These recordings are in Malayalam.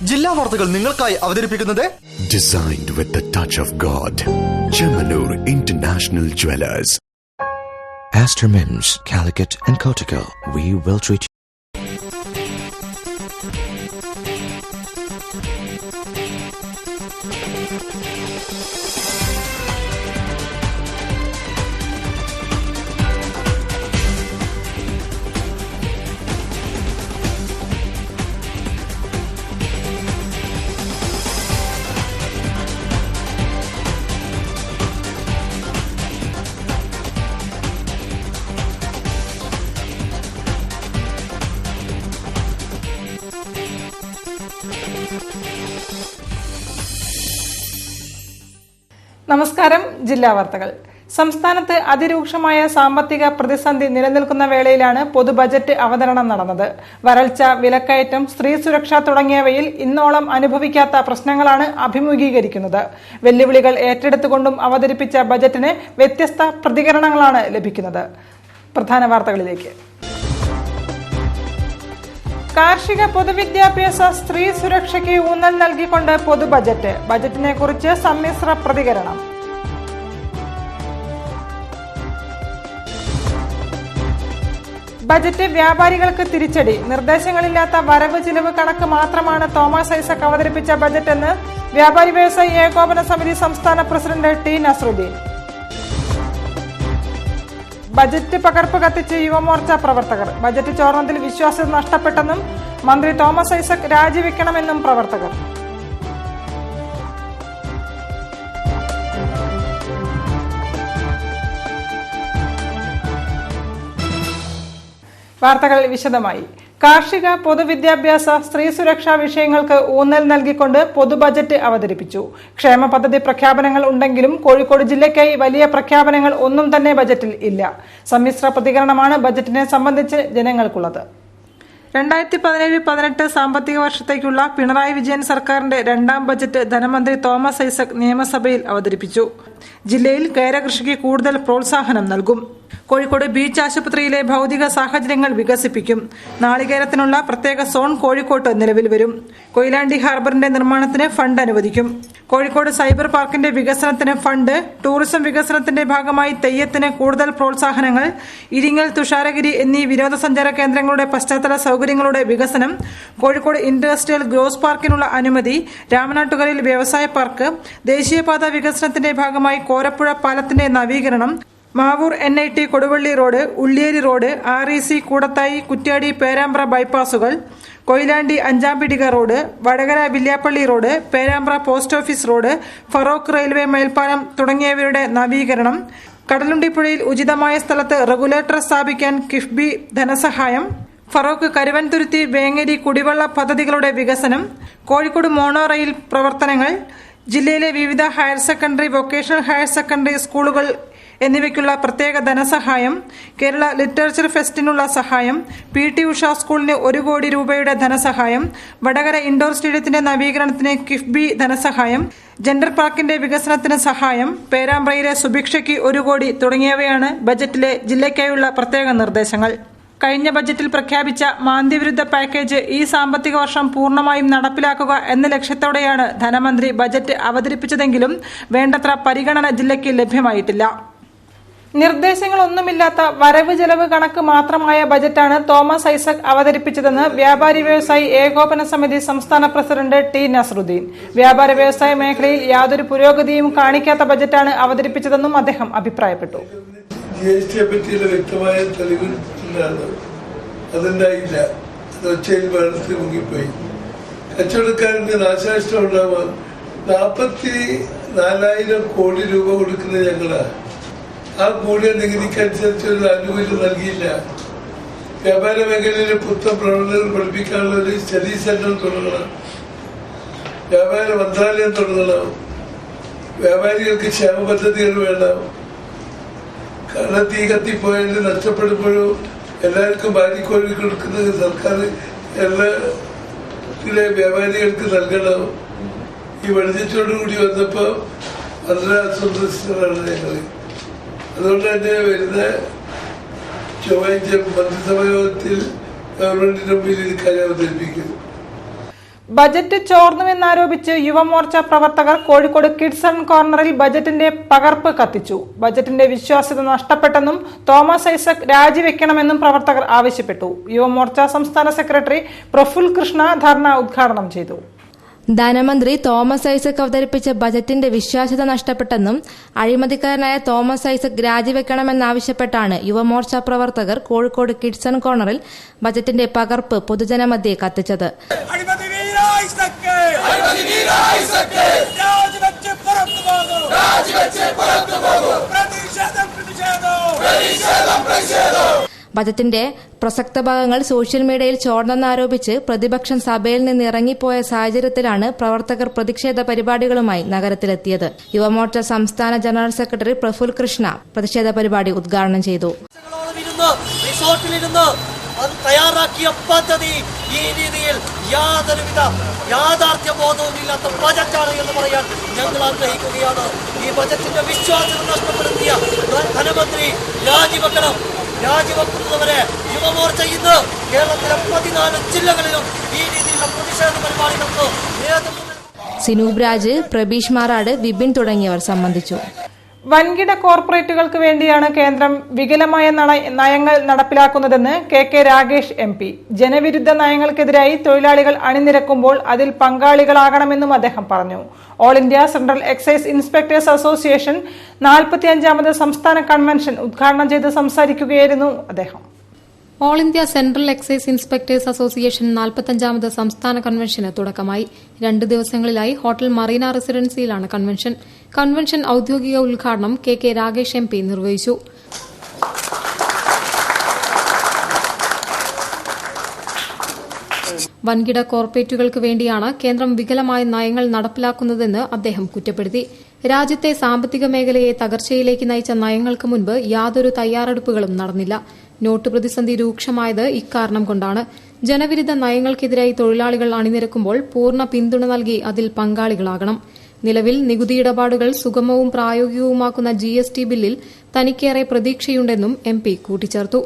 ജില്ലാ വാർത്തകൾ നിങ്ങൾക്കായി അവതരിപ്പിക്കുന്നത് Designed with the touch of God. Chemanur International Jewelers. Astor Mims, Calicut and Kottakkal. We will treat you. നമസ്കാരം. ജില്ലാ വാർത്തകൾ. സംസ്ഥാനത്ത് അതിരൂക്ഷമായ സാമ്പത്തിക പ്രതിസന്ധി നിലനിൽക്കുന്ന വേളയിലാണ് പൊതു ബജറ്റ് അവതരണം നടന്നത്. വരൾച്ച, വിലക്കയറ്റം, സ്ത്രീ സുരക്ഷ തുടങ്ങിയവയിൽ ഇന്നോളം അനുഭവിക്കാത്ത പ്രശ്നങ്ങളാണ് അഭിമുഖീകരിക്കുന്നത്. വെല്ലുവിളികൾ ഏറ്റെടുത്തുകൊണ്ടും അവതരിപ്പിച്ച ബജറ്റിന് വ്യത്യസ്ത പ്രതികരണങ്ങളാണ് ലഭിക്കുന്നത്. പ്രധാന വാർത്തകളിലേക്ക്. കാർഷിക പൊതുവിദ്യാഭ്യാസ, സ്ത്രീ സുരക്ഷയ്ക്ക് ഊന്നൽ നൽകിക്കൊണ്ട് പൊതു ബജറ്റ്. ബജറ്റിനെ കുറിച്ച് സമ്മിശ്ര പ്രതികരണം. ബജറ്റ് വ്യാപാരികൾക്ക് തിരിച്ചടി. നിർദ്ദേശങ്ങളില്ലാത്ത വരവ് ചിലവ് കണക്ക് മാത്രമാണ് തോമസ് ഐസക് അവതരിപ്പിച്ച ബജറ്റെന്ന് വ്യാപാരി വ്യവസായി ഏകോപന സമിതി സംസ്ഥാന പ്രസിഡന്റ് ടി നസ്രുദ്ദീൻ. ബജറ്റ് പകർപ്പ് കത്തിച്ച് യുവമോർച്ച പ്രവർത്തകർ. ബജറ്റ് ചോർന്നതിൽ വിശ്വാസ്യത നഷ്ടപ്പെട്ടെന്നും മന്ത്രി തോമസ് ഐസക് രാജിവെക്കണമെന്നും പ്രവർത്തകർ. വാർത്തകൾ വിശദമായി. കാർഷിക, പൊതുവിദ്യാഭ്യാസ, സ്ത്രീ സുരക്ഷാ വിഷയങ്ങൾക്ക് ഊന്നൽ നൽകിക്കൊണ്ട് പൊതു ബജറ്റ് അവതരിപ്പിച്ചു. ക്ഷേമ പദ്ധതി പ്രഖ്യാപനങ്ങൾ ഉണ്ടെങ്കിലും കോഴിക്കോട് ജില്ലയ്ക്കായി വലിയ പ്രഖ്യാപനങ്ങൾ ഒന്നും തന്നെ ബജറ്റിൽ ഇല്ല. സമ്മിശ്ര പ്രതികരണമാണ് ബജറ്റിനെ സംബന്ധിച്ച് ജനങ്ങൾക്കുള്ളത്. 2017-18 സാമ്പത്തിക വർഷത്തേക്കുള്ള പിണറായി വിജയൻ സർക്കാരിന്റെ രണ്ടാം ബജറ്റ് ധനമന്ത്രി തോമസ് ഐസക് നിയമസഭയിൽ അവതരിപ്പിച്ചു. ജില്ലയിൽ കേരകൃഷിക്ക് കൂടുതൽ പ്രോത്സാഹനം നൽകും. കോഴിക്കോട് ബീച്ച് ആശുപത്രിയിലെ ഭൗതിക സാഹചര്യങ്ങൾ വികസിപ്പിക്കും. നാളികേരത്തിനുള്ള പ്രത്യേക സോൺ കോഴിക്കോട്ട് നിലവിൽ വരും. കൊയിലാണ്ടി ഹാർബറിന്റെ നിർമ്മാണത്തിന് ഫണ്ട് അനുവദിക്കും. കോഴിക്കോട് സൈബർ പാർക്കിന്റെ വികസനത്തിന് ഫണ്ട്. ടൂറിസം വികസനത്തിന്റെ ഭാഗമായി തെയ്യത്തിന് കൂടുതൽ പ്രോത്സാഹനങ്ങൾ. ഇരിങ്ങൽ, തുഷാരഗിരി എന്നീ വിനോദസഞ്ചാര കേന്ദ്രങ്ങളുടെ പശ്ചാത്തല സൌകര്യങ്ങളുടെ വികസനം. കോഴിക്കോട് ഇൻഡസ്ട്രിയൽ ഗ്രോസ് പാർക്കിനുള്ള അനുമതി. രാമനാട്ടുകരയിൽ വ്യവസായ പാർക്ക്. ദേശീയപാത വികസനത്തിന്റെ ഭാഗമായി കോരപ്പുഴ പാലത്തിന്റെ നവീകരണം. Mavoor NIT Koduvally road, Ulliyeri road, REC Koodathai Kuttiady Perambra ബൈപ്പാസുകൾ. Koyilandy Anchampeedika road, Vadakara Villiappally road, Perambra post office road, Feroke railway മേൽപ്പാലം തുടങ്ങിയവയുടെ നവീകരണം. കടലുണ്ടിപ്പുഴയിൽ ഉചിതമായ സ്ഥലത്ത് റെഗുലേറ്റർ സ്ഥാപിക്കാൻ കിഫ്ബി ധനസഹായം. ഫറോക്ക് കരുവൻതുരുത്തി വേങ്ങേരി കുടിവെള്ള പദ്ധതികളുടെ വികസനം. കോഴിക്കോട് മോണോ റെയിൽ പ്രവർത്തനങ്ങൾ. ജില്ലയിലെ വിവിധ higher secondary, vocational higher secondary സ്കൂളുകൾ എന്നിവയ്ക്കുള്ള പ്രത്യേക ധനസഹായം. കേരള ലിറ്ററേച്ചർ ഫെസ്റ്റിനുള്ള സഹായം. PT ഉഷ സ്കൂളിന് 1 കോടി രൂപയുടെ ധനസഹായം. വടകര ഇൻഡോർ സ്റ്റേഡിയത്തിന്റെ നവീകരണത്തിന് കിഫ്ബി ധനസഹായം. ജെൻഡർ പാർക്കിന്റെ വികസനത്തിന് സഹായം. പേരാമ്പ്രയിലെ സുഭിക്ഷയ്ക്ക് 1 കോടി തുടങ്ങിയവയാണ് ബജറ്റിലെ ജില്ലയ്ക്കായുള്ള പ്രത്യേക നിർദ്ദേശങ്ങൾ. കഴിഞ്ഞ ബജറ്റിൽ പ്രഖ്യാപിച്ച മാന്ദ്യവിരുദ്ധ പാക്കേജ് ഈ സാമ്പത്തിക വർഷം പൂർണ്ണമായും നടപ്പിലാക്കുക എന്ന ലക്ഷ്യത്തോടെയാണ് ധനമന്ത്രി ബജറ്റ് അവതരിപ്പിച്ചതെങ്കിലും വേണ്ടത്ര പരിഗണന ജില്ലയ്ക്ക് ലഭ്യമായിട്ടില്ല. നിർദ്ദേശങ്ങളൊന്നുമില്ലാത്ത വരവ് ചെലവ് കണക്ക് മാത്രമായ ബജറ്റാണ് തോമസ് ഐസക് അവതരിപ്പിച്ചതെന്ന് വ്യാപാരി വ്യവസായി ഏകോപന സമിതി സംസ്ഥാന പ്രസിഡന്റ് ടി നസ്രുദ്ദീൻ. വ്യാപാര വ്യവസായ മേഖലയിൽ യാതൊരു പുരോഗതിയും കാണിക്കാത്ത ബജറ്റാണ് അവതരിപ്പിച്ചതെന്നും അദ്ദേഹം അഭിപ്രായപ്പെട്ടു. GSTയെ പറ്റിയുള്ള വ്യക്തമായ തെളിവ് അതുണ്ടായില്ല. അത് ഒച്ചയിൽ വെള്ളത്തിൽ മുങ്ങിപ്പോയി. കച്ചവടക്കാരന് നാശനഷ്ടം ഉണ്ടാവാൻ 44,000 കോടി രൂപ കൊടുക്കുന്നത് ഞങ്ങളാണ്. ആ കൂടിയ നികുതിക്കനുസരിച്ച് ഒരു ആനുകൂല്യം നൽകിയില്ല. വ്യാപാര മേഖലയിലെ പുത്തൻ പ്രവർത്തനങ്ങൾ പഠിപ്പിക്കാനുള്ള ഒരു സ്റ്റഡി സെന്റർ തുടങ്ങണം. വ്യാപാര മന്ത്രാലയം തുടങ്ങണം. വ്യാപാരികൾക്ക് ക്ഷേമ പദ്ധതികൾ വേണം. കാരണം തീ കത്തിപ്പോയാലും നഷ്ടപ്പെടുമ്പോഴും എല്ലാവർക്കും വാരിക്കോരി കൊടുക്കുന്നത് സർക്കാർ കേരളത്തിലെ വ്യാപാരികൾക്ക് നൽകണം. ഈ വെളിച്ചത്തോടുകൂടി വന്നപ്പോ വളരെ അസംതൃപ്തരാണ് ഞങ്ങൾ. അതുകൊണ്ട് തന്നെ വരുന്ന ചൊവ്വാഴ്ച മന്ത്രിസഭാ യോഗത്തിൽ ഗവൺമെന്റിന് മുമ്പിൽ ഇത് കാര്യം അവതരിപ്പിക്കുന്നു. ബജറ്റ് ചോർന്നുവെന്നാരോപിച്ച് യുവമോർച്ച പ്രവർത്തകർ കോഴിക്കോട് കിഡ്സ് ആൻഡ് കോർണറിൽ ബജറ്റിന്റെ പകർപ്പ് കത്തിച്ചു. ബജറ്റിന്റെ വിശ്വാസ്യത നഷ്ടപ്പെട്ടെന്നും തോമസ് ഐസക് രാജിവെക്കണമെന്നും പ്രവർത്തകർ ആവശ്യപ്പെട്ടു. യുവമോർച്ച സംസ്ഥാന സെക്രട്ടറി പ്രഫുൽ കൃഷ്ണ ധർണ ഉദ്ഘാടനം ചെയ്തു. ധനമന്ത്രി തോമസ് ഐസക് അവതരിപ്പിച്ച ബജറ്റിന്റെ വിശ്വാസ്യത നഷ്ടപ്പെട്ടെന്നും അഴിമതിക്കാരനായ തോമസ് ഐസക് രാജിവെക്കണമെന്നാവശ്യപ്പെട്ടാണ് യുവമോർച്ച പ്രവർത്തകർ കോഴിക്കോട് കിഡ്സ് ആൻഡ് കോർണറിൽ ബജറ്റിന്റെ പകർപ്പ് പൊതുജനമധ്യേ കത്തിച്ചത്. ബജറ്റിന്റെ പ്രസക്ത ഭാഗങ്ങൾ സോഷ്യൽ മീഡിയയിൽ ചോർന്നെന്നാരോപിച്ച് പ്രതിപക്ഷം സഭയിൽ നിന്ന് ഇറങ്ങിപ്പോയ സാഹചര്യത്തിലാണ് പ്രവർത്തകർ പ്രതിഷേധ പരിപാടികളുമായി നഗരത്തിലെത്തിയത്. യുവമോർച്ച സംസ്ഥാന ജനറൽ സെക്രട്ടറി പ്രഫുൽ കൃഷ്ണ പ്രതിഷേധ പരിപാടി ഉദ്ഘാടനം ചെയ്തു. തയ്യാറാക്കിയ പദ്ധതി ഈ രീതിയിൽ യാതൊരുവിധ യാഥാർത്ഥ്യബോധവുമില്ലാത്ത ബജറ്റാണ് എന്ന് പറയാൻ ഞങ്ങൾ ആഗ്രഹിക്കുകയാണ്. ഈ ബജറ്റിന്റെ വിശ്വാസ്യത നഷ്ടപ്പെടുത്തിയ ധനമന്ത്രി രാജിവെക്കണം. രാജിവെക്കുന്നവരെ യുവമോർച്ച ഇന്ന് കേരളത്തിലെ 14 ജില്ലകളിലും ഈ രീതിയിലുള്ള പ്രതിഷേധ പരിപാടികൾക്ക് നേതൃത്വം. സിനൂബ് രാജ്, പ്രബീഷ് മാറാട്, വിപിൻ തുടങ്ങിയവർ സംബന്ധിച്ചു. വൻകിട കോർപ്പറേറ്റുകൾക്ക് വേണ്ടിയാണ് കേന്ദ്രം വികലമായ നയങ്ങൾ നടപ്പിലാക്കുന്നതെന്ന് കെ രാഗേഷ് MP. ജനവിരുദ്ധ നയങ്ങൾക്കെതിരായി തൊഴിലാളികൾ അണിനിരക്കുമ്പോൾ അതിൽ പങ്കാളികളാകണമെന്നും അദ്ദേഹം പറഞ്ഞു. All India central excise inspectors association 45ാമത് സംസ്ഥാന കൺവെൻഷൻ ഉദ്ഘാടനം ചെയ്ത് സംസാരിക്കുകയായിരുന്നു അദ്ദേഹം. All India central excise inspectors association 45ാമത് സംസ്ഥാന കൺവെൻഷന് തുടക്കമായി. 2 ദിവസങ്ങളിലായി ഹോട്ടൽ മറീന റെസിഡൻസിയിലാണ് കൺവെൻഷൻ. കൺവെൻഷൻ ഔദ്യോഗിക ഉദ്ഘാടനം കെ രാഗേഷ് MP നിർവഹിച്ചു. വൻകിട കോർപ്പറേറ്റുകൾക്ക് വേണ്ടിയാണ് കേന്ദ്രം വികലമായ നയങ്ങൾ നടപ്പിലാക്കുന്നതെന്ന് അദ്ദേഹം കുറ്റപ്പെടുത്തി. രാജ്യത്തെ സാമ്പത്തിക മേഖലയെ തകർച്ചയിലേക്ക് നയിച്ച നയങ്ങൾക്ക് മുൻപ് യാതൊരു തയ്യാറെടുപ്പുകളും നടന്നില്ല. നോട്ട് പ്രതിസന്ധി രൂക്ഷമായത് ഇക്കാരണം കൊണ്ടാണ്. ജനവിരുദ്ധ നയങ്ങൾക്കെതിരായി തൊഴിലാളികൾ അണിനിരക്കുമ്പോൾ പൂർണ്ണ പിന്തുണ നൽകി അതിൽ പങ്കാളികളാകണം. നിലവിൽ നികുതി ഇടപാടുകൾ സുഗമവും പ്രായോഗികവുമാക്കുന്ന GST ബില്ലിൽ തനിക്കേറെ പ്രതീക്ഷയുണ്ടെന്നും MP കൂട്ടിച്ചേർത്തു.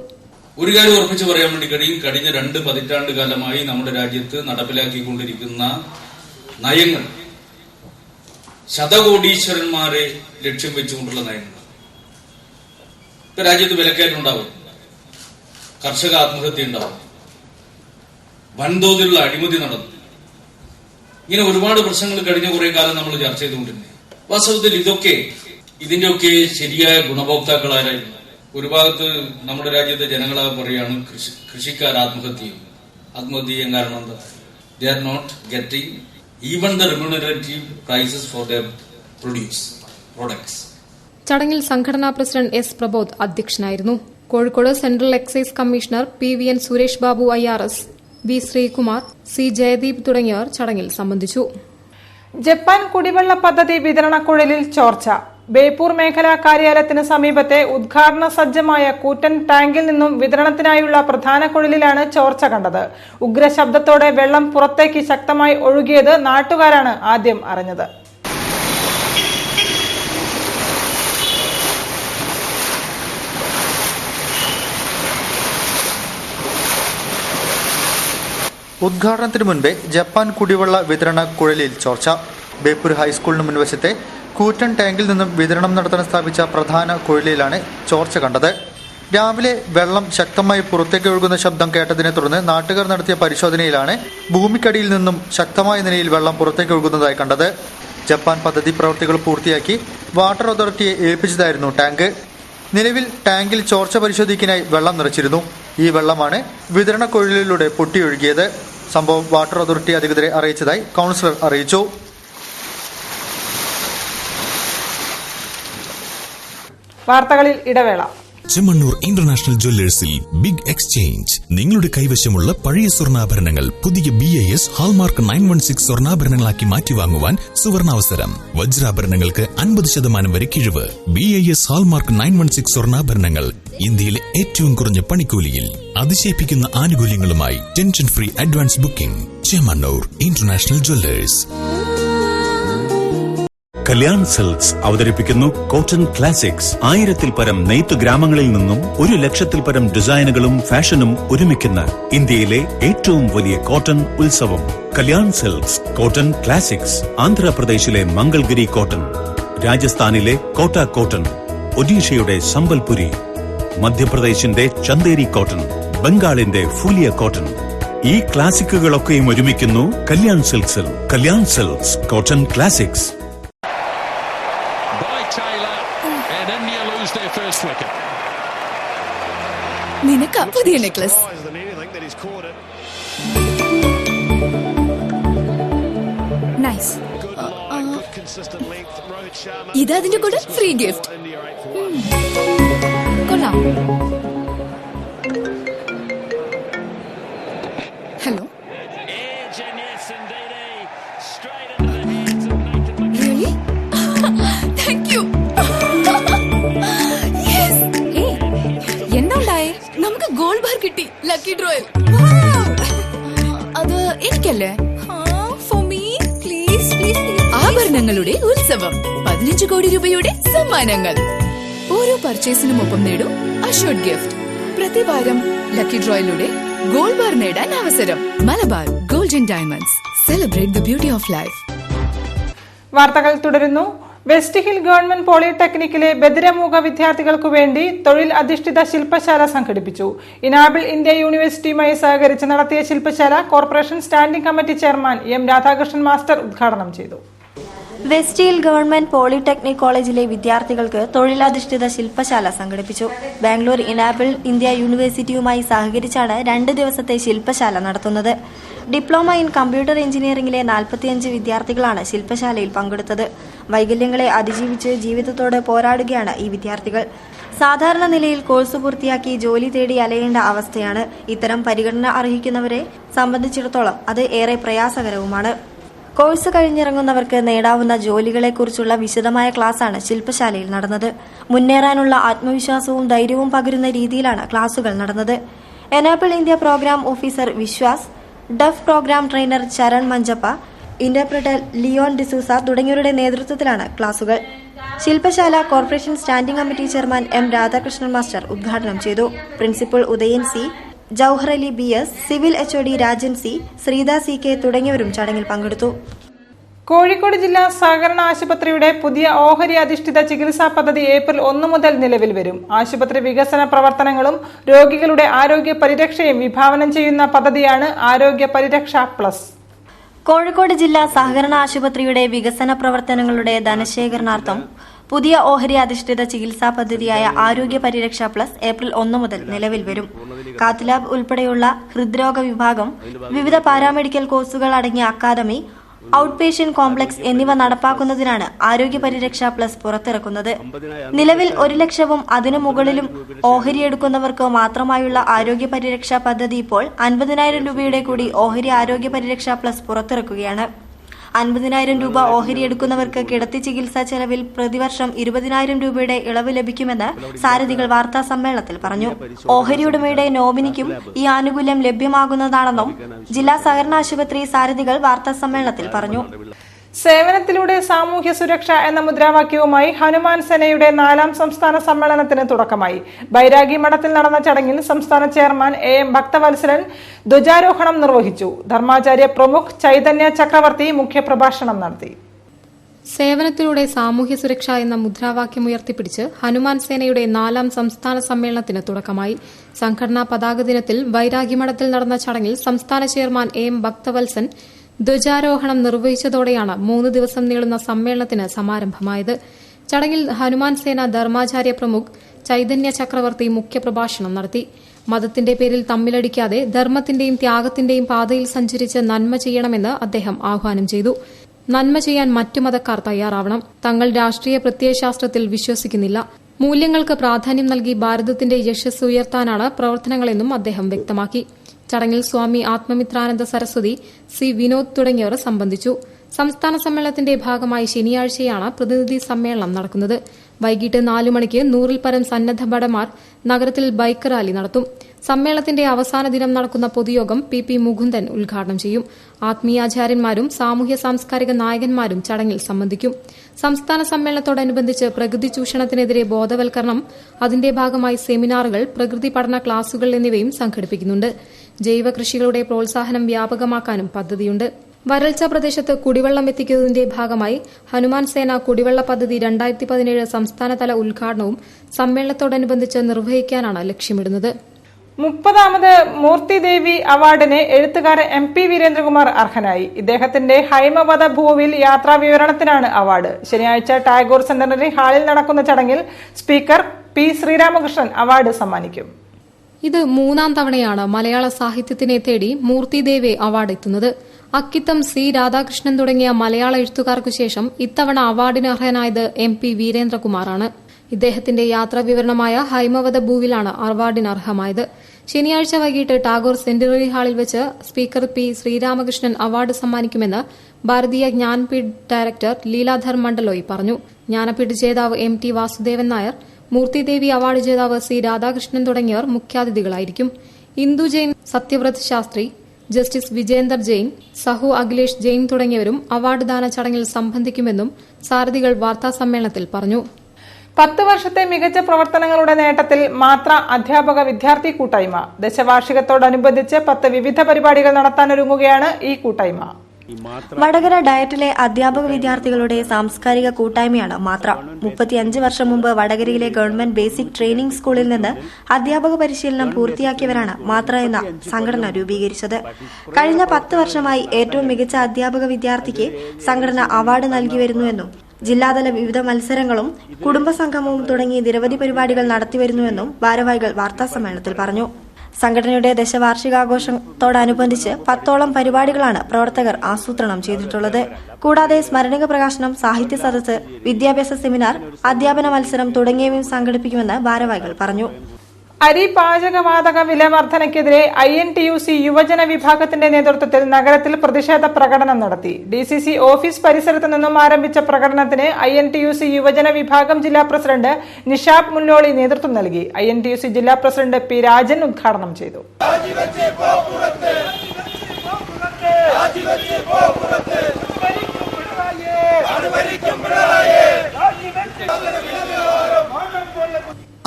ഒരു കാര്യം ഉറപ്പിച്ചു പറയാൻ വേണ്ടി കഴിയും. കഴിഞ്ഞ 2 പതിറ്റാണ്ട് കാലമായി നമ്മുടെ രാജ്യത്ത് നടപ്പിലാക്കിക്കൊണ്ടിരിക്കുന്ന നയങ്ങൾ ശതകോടീശ്വരന്മാരെ ലക്ഷ്യം വെച്ചുകൊണ്ടുള്ള നയങ്ങൾ. ഇപ്പൊ രാജ്യത്ത് വിലക്കയറ്റമുണ്ടാവും, കർഷക ആത്മഹത്യ ഉണ്ടാവും, വൻതോതിലുള്ള അഴിമതി നടന്നു. ഇങ്ങനെ ഒരുപാട് പ്രശ്നങ്ങൾ കഴിഞ്ഞ കുറെ കാലം നമ്മൾ ചർച്ച ചെയ്തുകൊണ്ടിരുന്നു. വാസ്തവത്തിൽ ഇതിന്റെയൊക്കെ ശരിയായ ഗുണഭോക്താക്കളായിരുന്നു. ഒരു ഭാഗത്ത് നമ്മുടെ രാജ്യത്തെ ജനങ്ങളെ പറയാണ് കൃഷിക്കാർ ആത്മഹത്യ ചെയ്യാൻ കാരണം എന്താ? They are not getting even the remunerative prices for their products. ചടങ്ങിൽ സംഘടനാ പ്രസിഡന്റ് S പ്രബോധ് അധ്യക്ഷനായിരുന്നു. Kozhikode central excise commissioner PVN Suresh Babu IRS, V Sreekumar, C Jayadeep തുടങ്ങിയവർ ചടങ്ങിൽ സംബന്ധിച്ചു. ജപ്പാൻ കുടിവെള്ള പദ്ധതി വിതരണക്കുഴലിൽ ചോർച്ച. ബേപ്പൂർ മേഖലാ കാര്യാലയത്തിന് സമീപത്തെ ഉദ്ഘാടന സജ്ജമായ കൂറ്റൻ ടാങ്കിൽ നിന്നും വിതരണത്തിനായുള്ള പ്രധാന കുഴലിലാണ് ചോർച്ച കണ്ടത്. ഉഗ്രശബ്ദത്തോടെ വെള്ളം പുറത്തേക്ക് ശക്തമായി ഒഴുകിയത് നാട്ടുകാരാണ് ആദ്യം അറിഞ്ഞത്. ഉദ്ഘാടനത്തിന് മുൻപേ ജപ്പാൻ കുടിവെള്ള വിതരണ കുഴലിൽ ചോർച്ച. ബേപ്പൂർ ഹൈസ്കൂളിന് മുൻവശത്തെ കൂറ്റൻ ടാങ്കിൽ നിന്നും വിതരണം നടത്താൻ സ്ഥാപിച്ച പ്രധാന കുഴലിലാണ് ചോർച്ച കണ്ടത്. രാവിലെ വെള്ളം ശക്തമായി പുറത്തേക്ക് ഒഴുകുന്ന ശബ്ദം കേട്ടതിനെ തുടർന്ന് നാട്ടുകാർ നടത്തിയ പരിശോധനയിലാണ് ഭൂമിക്കടിയിൽ നിന്നും ശക്തമായ നിലയിൽ വെള്ളം പുറത്തേക്ക് ഒഴുകുന്നതായി കണ്ടത്. ജപ്പാൻ പദ്ധതി പ്രവൃത്തികൾ പൂർത്തിയാക്കി വാട്ടർ അതോറിറ്റിയെ ഏൽപ്പിച്ചതായിരുന്നു ടാങ്ക്. നിലവിൽ ടാങ്കിൽ ചോർച്ച പരിശോധിക്കാനായി വെള്ളം നിറച്ചിരുന്നു. ഈ വെള്ളമാണ് വിതരണ കുഴലിലൂടെ പൊട്ടിയൊഴുകിയത്. സംഭവം വാട്ടർ അതോറിറ്റി അധികൃതരെ അറിയിച്ചതായി കൌൺസിലർ അറിയിച്ചു. വാർത്തകളിൽ ഇടവേള. ചെമ്മണ്ണൂർ ഇന്റർനാഷണൽ ജ്വല്ലേഴ്സിൽ ബിഗ് എക്സ്ചേഞ്ച്. നിങ്ങളുടെ കൈവശമുള്ള പഴയ സ്വർണ്ണാഭരണങ്ങൾ പുതിയ BIS ഹാൾമാർക്ക് 916 സ്വർണ്ണാഭരണങ്ങളാക്കി മാറ്റിവാങ്ങുവാൻ സുവർണാവസരം. വജ്രാഭരണങ്ങൾക്ക് 50% വരെ കിഴിവ്. BIS ഹാൾമാർക്ക് 916 സ്വർണ്ണാഭരണങ്ങൾ ഇന്ത്യയിലെ ഏറ്റവും കുറഞ്ഞ പണിക്കൂലിയിൽ അതിശയിപ്പിക്കുന്ന ആനുകൂല്യങ്ങളുമായി tension free advance booking. Chemmanur international jewellers. Kalyan silks അവതരിപ്പിക്കുന്നു കോട്ടൺ ക്ലാസിക്സ്. 1000-ൽ പരം നെയ്ത്ത് ഗ്രാമങ്ങളിൽ നിന്നും 100,000-ൽ പരം ഡിസൈനുകളും ഫാഷനും ഒരുമിക്കുന്ന ഇന്ത്യയിലെ ഏറ്റവും വലിയ കോട്ടൺ ഉത്സവം. Kalyan silks cotton classics. ആന്ധ്രാപ്രദേശിലെ മംഗൾഗിരി കോട്ടൺ, രാജസ്ഥാനിലെ കോട്ട കോട്ടൺ, ഒഡീഷയുടെ സംബൽപുരി, മധ്യപ്രദേശിന്റെ ചന്ദേരി കോട്ടൺ, ബംഗാളിന്റെ ഫുലിയ കോട്ടൺ. ഈ ക്ലാസിക്കുകളൊക്കെയും ഒരുമിക്കുന്നു കല്യാൺ സിൽക്സിൽ. Kalyan silks cotton classics. നിനക്ക് പുതിയ നെക്ലസ്. നൈസ്. ഇതതിന്റെ കൂടെ ഫ്രീ ഗിഫ്റ്റ്. കൊള്ളാം. Hello. Really? Thank you. Yes. Hey, എന്താണ്ടായേ? നമുക്ക് ഗോൾഡ് ബാർ കിട്ടി ലക്കി ഡ്രോയിൽ. അത് എനിക്കല്ലേ? For me, please, please. ആഭരണങ്ങളുടെ ഉത്സവം, 15 കോടി രൂപയുടെ സമ്മാനങ്ങൾ. ഓരോ പർച്ചേസിനും ഒപ്പം നേടും അഷ്വർഡ് ഗിഫ്റ്റ്. പ്രതിവാരം ലക്കി ഡ്രോയിലൂടെ ഗോൾഡ് ബാർ നേടാൻ അവസരം. Malabar golden diamonds. Celebrate the beauty of life. വാർത്തകൾ തുടരുന്നു. വെസ്റ്റ് ഹിൽ ഗവൺമെന്റ് പോളിടെക്നിക്കിലെ ബധിരമൂക വിദ്യാർത്ഥികൾക്കു വേണ്ടി തൊഴിൽ അധിഷ്ഠിത ശില്പശാല സംഘടിപ്പിച്ചു. ഇനാബിൾ ഇന്ത്യ യൂണിവേഴ്സിറ്റിയുമായി സഹകരിച്ച് നടത്തിയ ശില്പശാല corporation standing committee chairman M Radhakrishnan master ഉദ്ഘാടനം ചെയ്തു. വെസ്റ്റ് ഹിൽ ഗവൺമെന്റ് പോളിടെക്നിക് കോളേജിലെ വിദ്യാർത്ഥികൾക്ക് തൊഴിലധിഷ്ഠിത ശില്പശാല സംഘടിപ്പിച്ചു. ബാംഗ്ലൂർ ഇനാബിൾ ഇന്ത്യ യൂണിവേഴ്സിറ്റിയുമായി സഹകരിച്ചാണ് 2 ദിവസത്തെ ശില്പശാല നടത്തുന്നത്. ഡിപ്ലോമ ഇൻ കമ്പ്യൂട്ടർ എഞ്ചിനീയറിംഗിലെ 45 വിദ്യാർത്ഥികളാണ് ശില്പശാലയിൽ പങ്കെടുത്തത്. വൈകല്യങ്ങളെ അതിജീവിച്ച് ജീവിതത്തോട് പോരാടുകയാണ് ഈ വിദ്യാർത്ഥികൾ. സാധാരണ നിലയിൽ കോഴ്സ് പൂർത്തിയാക്കി ജോലി തേടി അലയേണ്ട അവസ്ഥയാണ്. ഇത്തരം പരിഗണന അർഹിക്കുന്നവരെ സംബന്ധിച്ചിടത്തോളം അത് ഏറെ പ്രയാസകരവുമാണ്. കോഴ്സ് കഴിഞ്ഞിറങ്ങുന്നവർക്ക് നേടാവുന്ന ജോലികളെക്കുറിച്ചുള്ള വിശദമായ ക്ലാസാണ് ശില്പശാലയിൽ നടന്നത്. മുന്നേറാനുള്ള ആത്മവിശ്വാസവും ധൈര്യവും പകരുന്ന രീതിയിലാണ് ക്ലാസുകൾ നടന്നത്. Enable India programme officer Vishwas, deaf programme trainer Charan Manjappa, interpreter Leon D'Souza തുടങ്ങിയവരുടെ നേതൃത്വത്തിലാണ് ക്ലാസുകൾ. ശില്പശാല corporation standing committee chairman M Radhakrishnan master ഉദ്ഘാടനം ചെയ്തു. Principal Udayan C, Jauhar Ali BS, civil HOD Rajan C, Sreetha CK തുടങ്ങിയവരും ചടങ്ങിൽ പങ്കെടുത്തു. കോഴിക്കോട് ജില്ലാ സഹകരണ ആശുപത്രിയുടെ പുതിയ ഓഹരി അധിഷ്ഠിത ചികിത്സാ പദ്ധതി ഏപ്രിൽ 1 മുതൽ നിലവിൽ വരും. ആശുപത്രി വികസന പ്രവർത്തനങ്ങളും രോഗികളുടെ ആരോഗ്യ പരിരക്ഷയും വിഭാവനം ചെയ്യുന്ന പദ്ധതിയാണ് ആരോഗ്യ പരിരക്ഷ പ്ലസ്. കോഴിക്കോട് ജില്ലാ സഹകരണ ആശുപത്രിയുടെ വികസന പ്രവർത്തനങ്ങളുടെ ധനശേഖരണാർത്ഥം പുതിയ ഓഹരി അധിഷ്ഠിത ചികിത്സാ പദ്ധതിയായ ആരോഗ്യ പരിരക്ഷ പ്ലസ് ഏപ്രിൽ 1 മുതൽ നിലവിൽ വരും. കാത്ത് ലാബ് ഉൾപ്പെടെയുള്ള ഹൃദ്രോഗ വിഭാഗം, വിവിധ പാരാമെഡിക്കൽ കോഴ്സുകൾ അടങ്ങിയ അക്കാദമി, ഔട്ട് പേഷ്യന്റ് കോംപ്ലക്സ് എന്നിവ നടപ്പാക്കുന്നതിനാണ് ആരോഗ്യ പരിരക്ഷ പ്ലസ് പുറത്തിറക്കുന്നത്. നിലവിൽ 1 ലക്ഷവും അതിനു മുകളിലും ഓഹരിയെടുക്കുന്നവർക്ക് മാത്രമായുള്ള ആരോഗ്യ പരിരക്ഷാ പദ്ധതി ഇപ്പോൾ 50,000 രൂപയുടെ കൂടി ഓഹരി ആരോഗ്യ പരിരക്ഷ പ്ലസ് പുറത്തിറക്കുകയാണ്. 50,000 രൂപ ഓഹരിയെടുക്കുന്നവർക്ക് കിടത്തി ചികിത്സാ ചെലവിൽ പ്രതിവർഷം 20,000 രൂപയുടെ ഇളവ് ലഭിക്കുമെന്ന് സാരഥികൾ വാർത്താ സമ്മേളനത്തിൽ പറഞ്ഞു. ഓഹരി ഉടമയുടെ നോമിനിക്കും ഈ ആനുകൂല്യം ലഭ്യമാകുന്നതാണെന്നും ജില്ലാ സഹകരണ ആശുപത്രി സാരഥികൾ വാർത്താ സമ്മേളനത്തിൽ പറഞ്ഞു. സേവനത്തിലൂടെ സാമൂഹ്യ സുരക്ഷ എന്ന മുദ്രാവാക്യവുമായി ഹനുമാൻ സേനയുടെ 4ാം സംസ്ഥാന സമ്മേളനത്തിന് തുടക്കമായി. ബൈരാഗി മഠത്തിൽ നടന്ന ചടങ്ങിൽ സംസ്ഥാന ചെയർമാൻ AM ഭക്തവത്സലൻ ധ്വജാരോഹണം നിർവഹിച്ചു. ധർമാചാര്യ പ്രമുഖ് ചൈതന്യ ചക്രവർത്തി മുഖ്യപ്രഭാഷണം നടത്തി. സേവനത്തിലൂടെ സാമൂഹ്യ സുരക്ഷ എന്ന മുദ്രാവാക്യം ഉയർത്തിപ്പിടിച്ച് ഹനുമാൻ സേനയുടെ 4ാം സംസ്ഥാന സമ്മേളനത്തിന് തുടക്കമായി. സംഘടനാ പതാക ദിനത്തിൽ ബൈരാഗിമഠത്തിൽ നടന്ന ചടങ്ങിൽ സംസ്ഥാന ചെയർമാൻ AM ഭക്തവത്സൻ ധ്വജാരോഹണം നിർവഹിച്ചതോടെയാണ് 3 ദിവസം നീളുന്ന സമ്മേളനത്തിന് സമാരംഭമായത്. ചടങ്ങിൽ ഹനുമാൻ സേന ധർമാചാര്യ പ്രമുഖ് ചൈതന്യ ചക്രവർത്തി മുഖ്യപ്രഭാഷണം നടത്തി. മതത്തിന്റെ പേരിൽ തമ്മിലടിക്കാതെ ധർമ്മത്തിന്റെയും ത്യാഗത്തിന്റെയും പാതയിൽ സഞ്ചരിച്ച് നന്മ ചെയ്യണമെന്ന് അദ്ദേഹം ആഹ്വാനം ചെയ്തു. നന്മ ചെയ്യാൻ മറ്റു മതക്കാർ തയ്യാറാവണം. തങ്ങൾ രാഷ്ട്രീയ പ്രത്യയശാസ്ത്രത്തിൽ വിശ്വസിക്കുന്നില്ല. മൂല്യങ്ങൾക്ക് പ്രാധാന്യം നൽകി ഭാരതത്തിന്റെ യശസ് ഉയർത്താനാണ് പ്രവർത്തനങ്ങളെന്നും അദ്ദേഹം വ്യക്തമാക്കി. ചടങ്ങിൽ സ്വാമി ആത്മമിത്രാനന്ദ സരസ്വതി, C. വിനോദ് തുടങ്ങിയവർ സംബന്ധിച്ചു. സംസ്ഥാന സമ്മേളനത്തിന്റെ ഭാഗമായി ശനിയാഴ്ചയാണ് പ്രതിനിധി സമ്മേളനം നടക്കുന്നത്. വൈകിട്ട് 4 മണിക്ക് 100-ൽ പരം സന്നദ്ധ ഭടന്മാർ നഗരത്തിൽ ബൈക്ക് റാലി നടത്തും. സമ്മേളനത്തിന്റെ അവസാന ദിനം നടക്കുന്ന പൊതുയോഗം പി മുകുന്ദൻ ഉദ്ഘാടനം ചെയ്യും. ആത്മീയാചാര്യന്മാരും സാമൂഹ്യ സാംസ്കാരിക നായകന്മാരും ചടങ്ങിൽ സംബന്ധിക്കും. സംസ്ഥാന സമ്മേളനത്തോടനുബന്ധിച്ച് പ്രകൃതി ചൂഷണത്തിനെതിരെ ബോധവൽക്കരണം, അതിന്റെ ഭാഗമായി സെമിനാറുകൾ, പ്രകൃതി പഠന ക്ലാസുകൾ എന്നിവയും സംഘടിപ്പിക്കുന്നുണ്ട്. ജൈവ കൃഷികളുടെ പ്രോത്സാഹനം വ്യാപകമാക്കാനും പദ്ധതിയുണ്ട്. വരൾച്ച പ്രദേശത്ത് കുടിവെള്ളം എത്തിക്കുന്നതിന്റെ ഭാഗമായി ഹനുമാൻ സേന കുടിവെള്ള പദ്ധതി 2017 സംസ്ഥാനതല ഉദ്ഘാടനവും സമ്മേളനത്തോടനുബന്ധിച്ച് നിർവഹിക്കാനാണ് ലക്ഷ്യമിടുന്നത്. 30ാമത് മൂർത്തിദേവി അവാർഡിന് എഴുത്തുകാരൻ MP വീരേന്ദ്രകുമാർ അർഹനായി. ഇദ്ദേഹത്തിന്റെ ഹൈമവധ ഭൂവിൽ യാത്രാ വിവരണത്തിനാണ് അവാർഡ്. ശനിയാഴ്ച ടാഗോർ സെന്റിനറി ഹാളിൽ നടക്കുന്ന ചടങ്ങിൽ സ്പീക്കർ P ശ്രീരാമകൃഷ്ണൻ അവാർഡ് സമ്മാനിക്കും. ഇത് 3ാം തവണയാണ് മലയാള സാഹിത്യത്തിനെ തേടി മൂർത്തിദേവി അവാർഡ് എത്തുന്നത്. അക്കിത്തം C രാധാകൃഷ്ണൻ തുടങ്ങിയ മലയാള എഴുത്തുകാർക്കു ശേഷം ഇത്തവണ അവാർഡിന് അർഹനായത് MP വീരേന്ദ്രകുമാറാണ്. ഇദ്ദേഹത്തിന്റെ യാത്രാവിവരണമായ ഹൈമവധ ഭൂവിലാണ് അവാർഡിന് അർഹമായത്. ശനിയാഴ്ച വൈകിട്ട് ടാഗോർ സെന്റിനറി ഹാളിൽ വെച്ച് സ്പീക്കർ P ശ്രീരാമകൃഷ്ണൻ അവാർഡ് സമ്മാനിക്കുമെന്ന് ഭാരതീയ ജ്ഞാൻപീഠ് ഡയറക്ടർ ലീലാധർ മണ്ഡലോയി പറഞ്ഞു. ജ്ഞാനപീഠ് ജേതാവ് MT വാസുദേവൻ നായർ, മൂർത്തിദേവി അവാർഡ് ജേതാവ് C രാധാകൃഷ്ണൻ തുടങ്ങിയവർ മുഖ്യാതിഥികളായിരിക്കും. ഇന്ദു ജെയിൻ, സത്യവ്രത് ശാസ്ത്രി, ജസ്റ്റിസ് വിജേന്ദർ ജെയിൻ, സഹു അഖിലേഷ് ജെയിൻ തുടങ്ങിയവരും അവാർഡ് ദാന ചടങ്ങിൽ സംബന്ധിക്കുമെന്നും സാരഥികൾ വാർത്താസമ്മേളനത്തിൽ പറഞ്ഞു. 10 വർഷത്തെ മികച്ച പ്രവർത്തനങ്ങളുടെ നേട്ടത്തിൽ മാത്ര അധ്യാപക വിദ്യാർത്ഥി കൂട്ടായ്മ. ദശവാർഷികത്തോടനുബന്ധിച്ച് 10 വിവിധ പരിപാടികൾ നടത്താനൊരുങ്ങുകയാണ് ഈ കൂട്ടായ്മ. വടകര ഡയറ്റിലെ അധ്യാപക വിദ്യാർത്ഥികളുടെ സാംസ്കാരിക കൂട്ടായ്മയാണ് മാത്ര. 35 വർഷം മുമ്പ് വടകരയിലെ ഗവൺമെന്റ് ബേസിക് ട്രെയിനിംഗ് സ്കൂളിൽ നിന്ന് അധ്യാപക പരിശീലനം പൂർത്തിയാക്കിയവരാണ് മാത്ര എന്ന സംഘടന രൂപീകരിച്ചത്. കഴിഞ്ഞ 10 വർഷമായി ഏറ്റവും മികച്ച അധ്യാപക വിദ്യാർത്ഥിക്ക് സംഘടന അവാർഡ് നൽകി വരുന്നുവെന്നും ജില്ലാതല വിവിധ മത്സരങ്ങളും കുടുംബസംഗമവും തുടങ്ങി നിരവധി പരിപാടികൾ നടത്തിവരുന്നുവെന്നും ഭാരവാഹികൾ വാർത്താസമ്മേളനത്തിൽ പറഞ്ഞു. സംഘടനയുടെ ദശവാർഷികാഘോഷത്തോടനുബന്ധിച്ച് 10ഓളം പരിപാടികളാണ് പ്രവർത്തകർ ആസൂത്രണം ചെയ്തിട്ടുള്ളത്. കൂടാതെ സ്മരണിക പ്രകാശനം, സാഹിത്യ സദസ്സ്, വിദ്യാഭ്യാസ സെമിനാർ, അധ്യാപന മത്സരം തുടങ്ങിയവയും സംഘടിപ്പിക്കുമെന്ന് ഭാരവാഹികൾ പറഞ്ഞു. അരി പാചകവാതക വില വർധനയ്ക്കെതിരെ INTUC യുവജന വിഭാഗത്തിന്റെ നേതൃത്വത്തിൽ നഗരത്തിൽ പ്രതിഷേധ പ്രകടനം നടത്തി. DCC ഓഫീസ് പരിസരത്ത് നിന്നും ആരംഭിച്ച പ്രകടനത്തിന് INTUC യുവജന വിഭാഗം ജില്ലാ പ്രസിഡന്റ് നിഷാബ് മുല്ലോളി നേതൃത്വം നൽകി. INTUC ജില്ലാ പ്രസിഡന്റ് P രാജൻ ഉദ്ഘാടനം ചെയ്തു.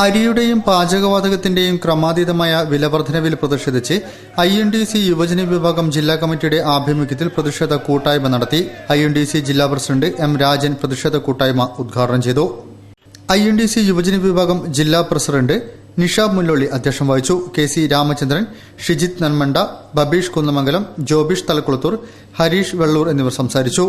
അരിയുടെയും പാചകവാതകത്തിന്റെയും ക്രമാതീതമായ വിലവർദ്ധനവിൽ പ്രതിഷേധിച്ച് INTUC യുവജന വിഭാഗം ജില്ലാ കമ്മിറ്റിയുടെ ആഭിമുഖ്യത്തിൽ പ്രതിഷേധ കൂട്ടായ്മ നടത്തി. INTUC ജില്ലാ പ്രസിഡന്റ് M രാജൻ പ്രതിഷേധ കൂട്ടായ്മ ഉദ്ഘാടനം ചെയ്തു. INTUC യുവജന വിഭാഗം ജില്ലാ പ്രസിഡന്റ് നിഷാബ് മുല്ലോളി അധ്യക്ഷം വഹിച്ചു. KC രാമചന്ദ്രൻ, ഷിജിത് നന്മണ്ട, ബബീഷ് കുന്നമംഗലം, ജോബിഷ് തലക്കുളത്തൂർ, ഹരീഷ് വെള്ളൂർ എന്നിവർ സംസാരിച്ചു.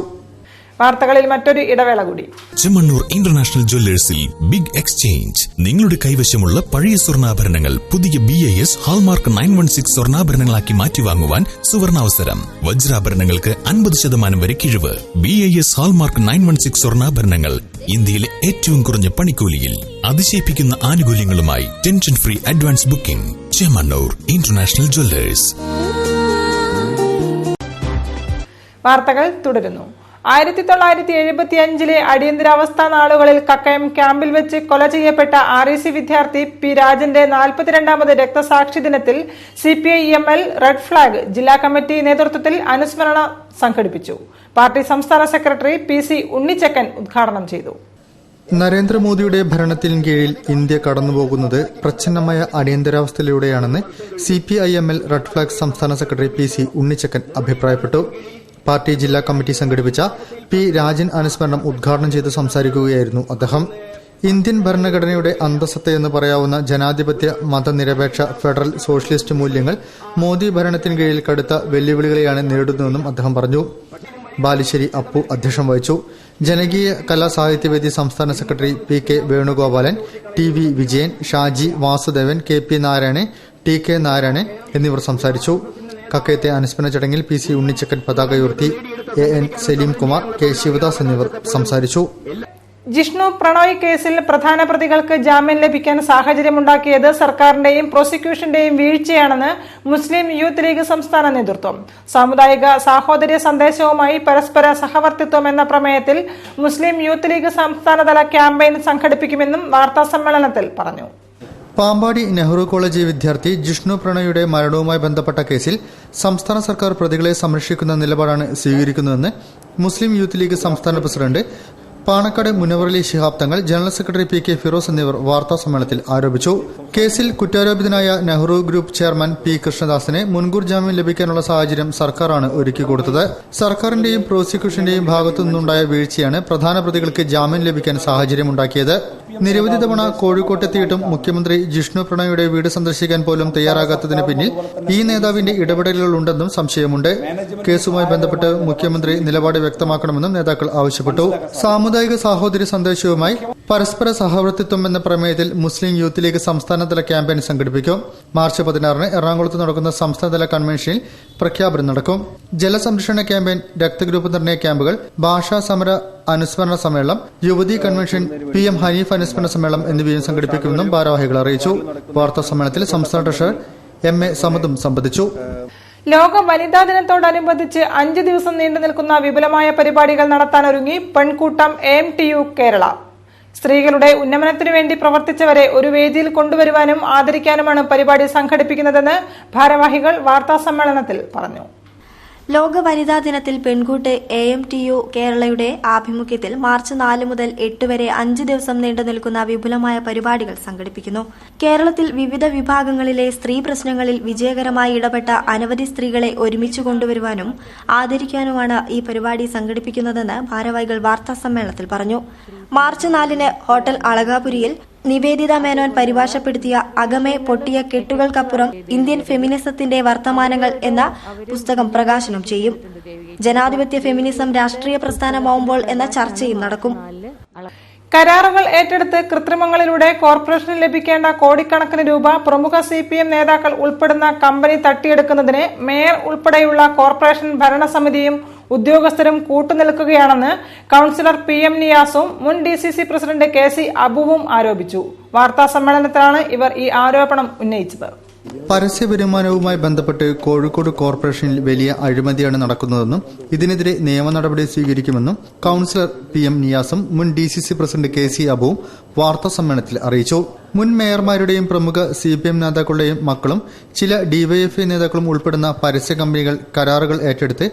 വാർത്തകളിൽ മറ്റൊരു ഇടവേള കൂടി. ചെമ്മണ്ണൂർ ഇന്റർനാഷണൽ ജ്വല്ലേഴ്സിൽ ബിഗ് എക്സ്ചേഞ്ച്. നിങ്ങളുടെ കൈവശമുള്ള പഴയ സ്വർണ്ണാഭരണങ്ങൾ പുതിയ BIS ഹാൾമാർക്ക് 916 സ്വർണ്ണാഭരണങ്ങളാക്കി മാറ്റിവാങ്ങുവാൻ സുവർണാവസരം. വജ്രാഭരണങ്ങൾക്ക് 50% വരെ കിഴിവ്. BIS ഹാൾമാർക്ക് 916 സ്വർണ്ണാഭരണങ്ങൾ ഇന്ത്യയിലെ ഏറ്റവും കുറഞ്ഞ പണിക്കൂലിയിൽ അതിശയിപ്പിക്കുന്ന ആനുകൂല്യങ്ങളുമായി tension free advance booking. Chemmanur international jewellers. വാർത്തകൾ തുടരുന്നു. 1975 അടിയന്തരാവസ്ഥാ നാളുകളിൽ കക്കയം ക്യാമ്പിൽ വെച്ച് കൊല ചെയ്യപ്പെട്ട REC വിദ്യാർത്ഥി P രാജന്റെ 42ാമത് രക്തസാക്ഷി ദിനത്തിൽ CPI-ML റെഡ് ഫ്ളാഗ് ജില്ലാ കമ്മിറ്റി നേതൃത്വത്തിൽ അനുസ്മരണം സംഘടിപ്പിച്ചു. പാർട്ടി സംസ്ഥാന സെക്രട്ടറി PC ഉണ്ണിച്ചക്കൻ ഉദ്ഘാടനം ചെയ്തു. നരേന്ദ്രമോദിയുടെ ഭരണത്തിന് കീഴിൽ ഇന്ത്യ കടന്നുപോകുന്നത് പ്രച്ഛന്നമായ അടിയന്തരാവസ്ഥയിലൂടെയാണെന്ന് CPI-ML റെഡ് ഫ്ളാഗ് സംസ്ഥാന സെക്രട്ടറി PC ഉണ്ണിച്ചക്കൻ അഭിപ്രായപ്പെട്ടു. പാർട്ടി ജില്ലാ കമ്മിറ്റി സംഘടിപ്പിച്ച P രാജൻ അനുസ്മരണം ഉദ്ഘാടനം ചെയ്ത് സംസാരിക്കുകയായിരുന്നു അദ്ദേഹം. ഇന്ത്യൻ ഭരണഘടനയുടെ അന്തസ്സത്തയെന്ന് പറയാവുന്ന ജനാധിപത്യ, മതനിരപേക്ഷ, ഫെഡറൽ, സോഷ്യലിസ്റ്റ് മൂല്യങ്ങൾ മോദി ഭരണത്തിന് കീഴിൽ കടുത്ത വെല്ലുവിളികളെയാണ് നേരിടുന്നതെന്നും അദ്ദേഹം പറഞ്ഞു. ബാലുശ്ശേരി അപ്പു അധ്യക്ഷം വഹിച്ചു. ജനകീയ കലാ സാഹിത്യവേദി സംസ്ഥാന secretary PK Venugopalan, TV Vijayan, Shaji Vasudevan, KP Narayanan, TK Narayanan എന്നിവർ സംസാരിച്ചു. കക്കയത്തെ അനുസ്മരണ ചടങ്ങിൽ PC ഉണ്ണിച്ചക്കൻ പതാക ഉയർത്തി. AN സലീം കുമാർ, K ശിവദാസ് എന്നിവർ സംസാരിച്ചു. ജിഷ്ണു പ്രണോയ് കേസിൽ പ്രധാന പ്രതികൾക്ക് ജാമ്യം ലഭിക്കാൻ സാഹചര്യമുണ്ടാക്കിയത് സർക്കാരിന്റെയും പ്രോസിക്യൂഷന്റെയും വീഴ്ചയാണെന്ന് മുസ്ലിം യൂത്ത് ലീഗ് സംസ്ഥാന നേതൃത്വം. സാമുദായിക സാഹോദര്യ സന്ദേശവുമായി പരസ്പര സഹവർത്തിത്വം എന്ന പ്രമേയത്തിൽ മുസ്ലിം യൂത്ത് ലീഗ് സംസ്ഥാനതല ക്യാമ്പയിൻ സംഘടിപ്പിക്കുമെന്നും വാർത്താസമ്മേളനത്തിൽ പറഞ്ഞു. പാമ്പാടി നെഹ്റു കോളേജ് വിദ്യാർത്ഥി ജിഷ്ണു പ്രണോയുടെ മരണവുമായി ബന്ധപ്പെട്ട കേസിൽ സംസ്ഥാന സർക്കാർ പ്രതികളെ സംരക്ഷിക്കുന്ന നിലപാടാണ് സ്വീകരിക്കുന്നതെന്ന് മുസ്ലിം യൂത്ത് ലീഗ് സംസ്ഥാന president Panakkad Munavvar Ali Shihab Thangal, general secretary P K Firoz എന്നിവർ വാർത്താസമ്മേളനത്തിൽ ആരോപിച്ചു. കേസിൽ കുറ്റാരോപിതനായ നെഹ്റു ഗ്രൂപ്പ് ചെയർമാൻ പി കൃഷ്ണദാസിന് മുൻകൂർ ജാമ്യം ലഭിക്കാനുള്ള സാഹചര്യം സർക്കാരാണ് ഒരുക്കിക്കൊടുത്തത്. സർക്കാരിന്റെയും പ്രോസിക്യൂഷന്റെയും ഭാഗത്തു നിന്നുണ്ടായ വീഴ്ചയാണ് പ്രധാന പ്രതികൾക്ക് ജാമ്യം ലഭിക്കാൻ സാഹചര്യമുണ്ടാക്കിയത്. നിരവധി തവണ കോഴിക്കോട്ടെത്തിയിട്ടും മുഖ്യമന്ത്രി ജിഷ്ണു പ്രണോയുടെ വീട് സന്ദർശിക്കാൻ പോലും തയ്യാറാകാത്തതിന് പിന്നിൽ ഈ നേതാവിന്റെ ഇടപെടലുകളുണ്ടെന്നും സംശയമുണ്ട്. കേസുമായി ബന്ധപ്പെട്ട് മുഖ്യമന്ത്രി നിലപാട് വ്യക്തമാക്കണമെന്നും നേതാക്കൾ ആവശ്യപ്പെട്ടു. സാമുദായിക സാഹോദര്യ സന്ദേശവുമായി പരസ്പര സഹവർത്തിത്വം എന്ന പ്രമേയത്തിൽ മുസ്ലിം യൂത്ത് ലീഗ് സംസ്ഥാനതല ക്യാമ്പയിൻ സംഘടിപ്പിക്കും. മാർച്ച് 16 എറണാകുളത്ത് നടക്കുന്ന സംസ്ഥാനതല കൺവെൻഷനിൽ പ്രഖ്യാപനം നടക്കും. ജലസംരക്ഷണ ക്യാമ്പയിൻ, രക്തഗ്രൂപ്പ് നിർണയ ക്യാമ്പുകൾ, ഭാഷാ സമര അനുസ്മരണ സമ്മേളനം, യുവതീ കൺവെൻഷൻ, PM ഹനീഫ് അനുസ്മരണ സമ്മേളനം എന്നിവയും സംഘടിപ്പിക്കുമെന്നും ഭാരവാഹികൾ അറിയിച്ചു. വാർത്താ സമ്മേളനത്തിൽ സംസ്ഥാന ട്രഷറർ MA സമദും സംബന്ധിച്ചു. ലോക വനിതാ ദിനത്തോടനുബന്ധിച്ച് 5 ദിവസം നീണ്ടു നിൽക്കുന്ന വിപുലമായ പരിപാടികൾ നടത്താനൊരുങ്ങി പെൺകൂട്ടം AMTU കേരള. സ്ത്രീകളുടെ ഉന്നമനത്തിനു വേണ്ടി പ്രവർത്തിച്ചവരെ ഒരു വേദിയിൽ കൊണ്ടുവരുവാനും ആദരിക്കാനുമാണ് പരിപാടി സംഘടിപ്പിക്കുന്നതെന്ന് ഭാരവാഹികൾ വാർത്താസമ്മേളനത്തിൽ പറഞ്ഞു. ലോക വനിതാ ദിനത്തിൽ പെൺകൂട്ട് AMTU കേരളയുടെ ആഭിമുഖ്യത്തിൽ മാർച്ച് 4 മുതൽ 8 വരെ 5 ദിവസം നീണ്ടു നിൽക്കുന്ന വിപുലമായ പരിപാടികൾ സംഘടിപ്പിക്കുന്നു. കേരളത്തിൽ വിവിധ വിഭാഗങ്ങളിലെ സ്ത്രീ പ്രശ്നങ്ങളിൽ വിജയകരമായി ഇടപെട്ട അനവധി സ്ത്രീകളെ ഒരുമിച്ച് കൊണ്ടുവരുവാനും ആദരിക്കാനുമാണ് ഈ പരിപാടി സംഘടിപ്പിക്കുന്നതെന്ന് ഭാരവാഹികൾ വാർത്താസമ്മേളനത്തിൽ പറഞ്ഞു. മാർച്ച് 4 ഹോട്ടൽ അളകാപുരിയിൽ നിവേദിത മേനോൻ പരിഭാഷപ്പെടുത്തിയ അകമേ പൊട്ടിയ കെട്ടുകൾക്കപ്പുറം ഇന്ത്യൻ ഫെമിനിസത്തിന്റെ വർത്തമാനങ്ങൾ എന്ന പുസ്തകം പ്രകാശനം ചെയ്യും. ജനാധിപത്യ ഫെമിനിസം രാഷ്ട്രീയ പ്രസ്ഥാനമാവുമ്പോൾ എന്ന ചർച്ചയും നടക്കും. കരാറുകൾ ഏറ്റെടുത്ത് കൃത്രിമങ്ങളിലൂടെ കോർപ്പറേഷന് ലഭിക്കേണ്ട കോടിക്കണക്കിന് രൂപ പ്രമുഖ CPM നേതാക്കൾ ഉൾപ്പെടുന്ന കമ്പനി തട്ടിയെടുക്കുന്നതിന് മേയർ ഉൾപ്പെടെയുള്ള കോർപ്പറേഷൻ ഭരണസമിതിയും ഉദ്യോഗസ്ഥരും കൂട്ടുനിൽക്കുകയാണെന്ന് കൌൺസിലർ PM നിയാസും മുൻ DCC പ്രസിഡന്റ് KC അബുവും ആരോപിച്ചു. വാർത്താസമ്മേളനത്തിലാണ് ഇവർ ഈ ആരോപണം ഉന്നയിച്ചത്. പരസ്യ വരുമാനവുമായി ബന്ധപ്പെട്ട് കോഴിക്കോട് കോർപ്പറേഷനിൽ വലിയ അഴിമതിയാണ് നടക്കുന്നതെന്നും ഇതിനെതിരെ നിയമ നടപടി സ്വീകരിക്കുമെന്നും കൌൺസിലർ PM നിയാസും മുൻ DCC പ്രസിഡന്റ് KC അബുവും വാർത്താസമ്മേളനത്തിൽ അറിയിച്ചു. മുൻ മേയർമാരുടെയും പ്രമുഖ CPM നേതാക്കളുടെയും മക്കളും ചില DYFI നേതാക്കളും ഉൾപ്പെടുന്ന പരസ്യ കമ്പനികൾ കരാറുകൾ ഏറ്റെടുത്ത്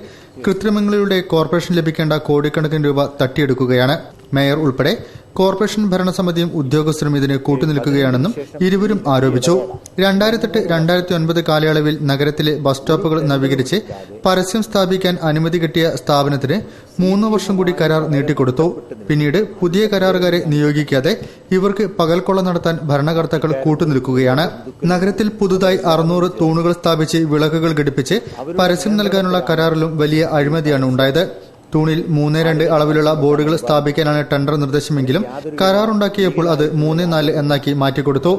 കൃത്രിമങ്ങളിലൂടെ കോർപ്പറേഷൻ ലഭിക്കേണ്ട കോടിക്കണക്കിന് രൂപ തട്ടിയെടുക്കുകയാണ്. മേയർ ഉൾപ്പെടെ കോർപ്പറേഷൻ ഭരണസമിതിയും ഉദ്യോഗസ്ഥരും ഇതിന് കൂട്ടുനിൽക്കുകയാണെന്നും ഇരുവരും ആരോപിച്ചു. 2008-2009 കാലയളവിൽ നഗരത്തിലെ ബസ് സ്റ്റോപ്പുകൾ നവീകരിച്ച് പരസ്യം സ്ഥാപിക്കാൻ അനുമതി കിട്ടിയ സ്ഥാപനത്തിന് 3 വർഷം കൂടി കരാർ നീട്ടിക്കൊടുത്തു. പിന്നീട് പുതിയ കരാറുകാരെ നിയോഗിക്കാതെ ഇവർക്ക് പകൽക്കൊള്ള നടത്താൻ ഭരണകർത്താക്കൾ കൂട്ടുനിൽക്കുകയാണ്. നഗരത്തിൽ പുതുതായി 600 തൂണുകൾ സ്ഥാപിച്ച് വിളക്കുകൾ ഘടിപ്പിച്ച് പരസ്യം നൽകാനുള്ള കരാറിലും വലിയ അഴിമതിയാണ് ഉണ്ടായത്. തൂണിൽ 3:2 അളവിലുള്ള ബോർഡുകൾ സ്ഥാപിക്കാനാണ് ടെൻഡർ നിർദ്ദേശമെങ്കിലും കരാറുണ്ടാക്കിയപ്പോൾ അത് 3:4 എന്നാക്കി മാറ്റിക്കൊടുത്തു.